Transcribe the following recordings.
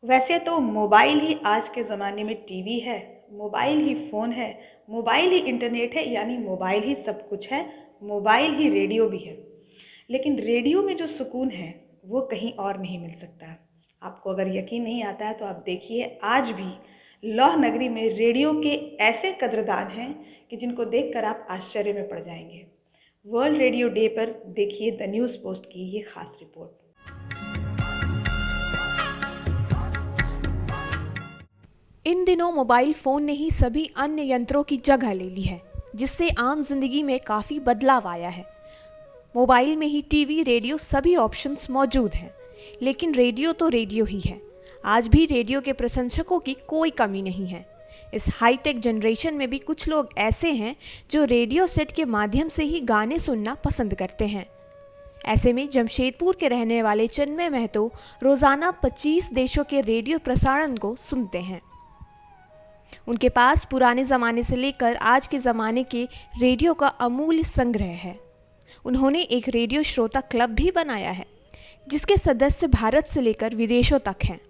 वैसे तो मोबाइल ही आज के ज़माने में टीवी है, मोबाइल ही फ़ोन है, मोबाइल ही इंटरनेट है, यानी मोबाइल ही सब कुछ है, मोबाइल ही रेडियो भी है। लेकिन रेडियो में जो सुकून है, वो कहीं और नहीं मिल सकता। आपको अगर यकीन नहीं आता है तो आप देखिए, आज भी लौह नगरी में रेडियो के ऐसे कद्रदान हैं कि जिनको देखकर आप आश्चर्य में पड़ जाएंगे। वर्ल्ड रेडियो डे पर देखिए द न्यूज़ पोस्ट की ये खास रिपोर्ट। इन दिनों मोबाइल फ़ोन ने ही सभी अन्य यंत्रों की जगह ले ली है, जिससे आम जिंदगी में काफ़ी बदलाव आया है। मोबाइल में ही टीवी, रेडियो सभी ऑप्शंस मौजूद हैं, लेकिन रेडियो तो रेडियो ही है। आज भी रेडियो के प्रशंसकों की कोई कमी नहीं है। इस हाईटेक जनरेशन में भी कुछ लोग ऐसे हैं जो रेडियो सेट के माध्यम से ही गाने सुनना पसंद करते हैं। ऐसे में जमशेदपुर के रहने वाले चिन्मय महतो रोज़ाना 25 देशों के रेडियो प्रसारण को सुनते हैं। उनके पास पुराने ज़माने से लेकर आज के ज़माने के रेडियो का अमूल्य संग्रह है। उन्होंने एक रेडियो श्रोता क्लब भी बनाया है, जिसके सदस्य भारत से लेकर विदेशों तक हैं।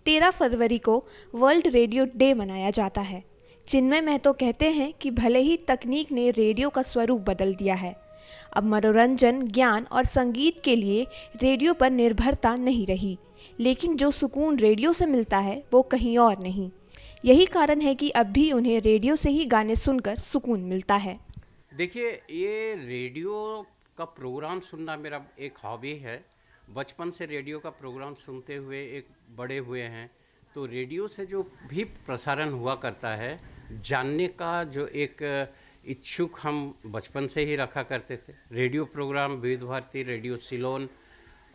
13 फरवरी को वर्ल्ड रेडियो डे मनाया जाता है। चिन्मय महतो कहते हैं कि भले ही तकनीक ने रेडियो का स्वरूप बदल दिया है, अब मनोरंजन, ज्ञान और संगीत के लिए रेडियो पर निर्भरता नहीं रही, लेकिन जो सुकून रेडियो से मिलता है वो कहीं और नहीं। यही कारण है कि अब भी उन्हें रेडियो से ही गाने सुनकर सुकून मिलता है। देखिए, ये रेडियो का प्रोग्राम सुनना मेरा एक हॉबी है। बचपन से रेडियो का प्रोग्राम सुनते हुए एक बड़े हुए हैं, तो रेडियो से जो भी प्रसारण हुआ करता है, जानने का जो एक इच्छुक हम बचपन से ही रखा करते थे। रेडियो प्रोग्राम विविध भारती, रेडियो सिलोन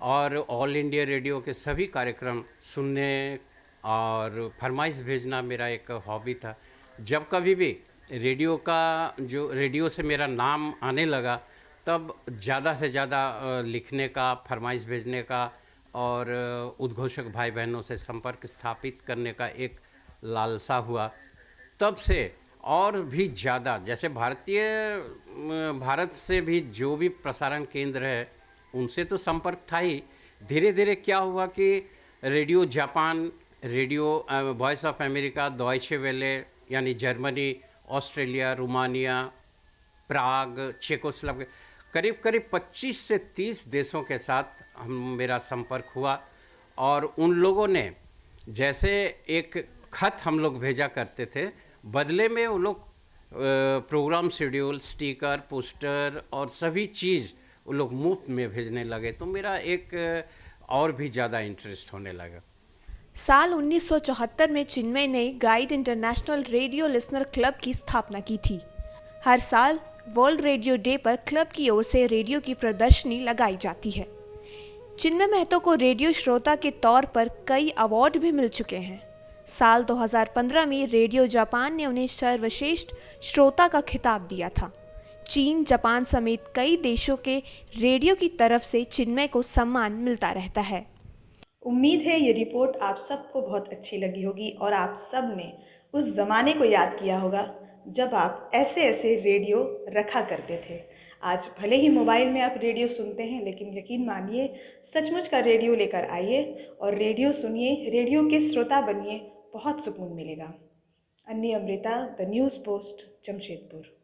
और ऑल इंडिया रेडियो के सभी कार्यक्रम सुनने और फरमाइश भेजना मेरा एक हॉबी था। जब कभी भी रेडियो से मेरा नाम आने लगा, तब ज़्यादा से ज़्यादा लिखने का, फरमाइश भेजने का और उद्घोषक भाई बहनों से संपर्क स्थापित करने का एक लालसा हुआ। तब से और भी ज़्यादा, जैसे भारत से भी जो भी प्रसारण केंद्र है उनसे तो संपर्क था ही। धीरे धीरे क्या हुआ कि radio Japan, radio voice of America, Deutsche Welle यानी जर्मनी, ऑस्ट्रेलिया, रोमानिया, प्राग, चेकोस्लोवाकिया, करीब करीब 25 से 30 देशों के साथ मेरा संपर्क हुआ। और उन लोगों ने जैसे एक खत हम लोग भेजा करते थे, बदले में वो लोग प्रोग्राम शेड्यूल, स्टिकर, पोस्टर और सभी चीज़ वो लोग मुफ्त में भेजने लगे। तो मेरा एक और भी ज़्यादा इंटरेस्ट होने लगा। साल 1974 में चिन्मय ने guide international radio listener club की स्थापना की थी। हर साल वर्ल्ड रेडियो डे पर क्लब की ओर से रेडियो की प्रदर्शनी लगाई जाती है। चिन्मय महतो को रेडियो श्रोता के तौर पर कई अवार्ड भी मिल चुके हैं। साल 2015 में रेडियो जापान ने उन्हें सर्वश्रेष्ठ श्रोता का खिताब दिया था। चीन, जापान समेत कई देशों के रेडियो की तरफ से चिन्मय को सम्मान मिलता रहता है। उम्मीद है ये रिपोर्ट आप सबको बहुत अच्छी लगी होगी और आप सब ने उस ज़माने को याद किया होगा जब आप ऐसे ऐसे रेडियो रखा करते थे। आज भले ही मोबाइल में आप रेडियो सुनते हैं, लेकिन यकीन मानिए, सचमुच का रेडियो लेकर आइए और रेडियो सुनिए, रेडियो के श्रोता बनिए, बहुत सुकून मिलेगा। अन्नी Amrita, the news post, Jamshedpur.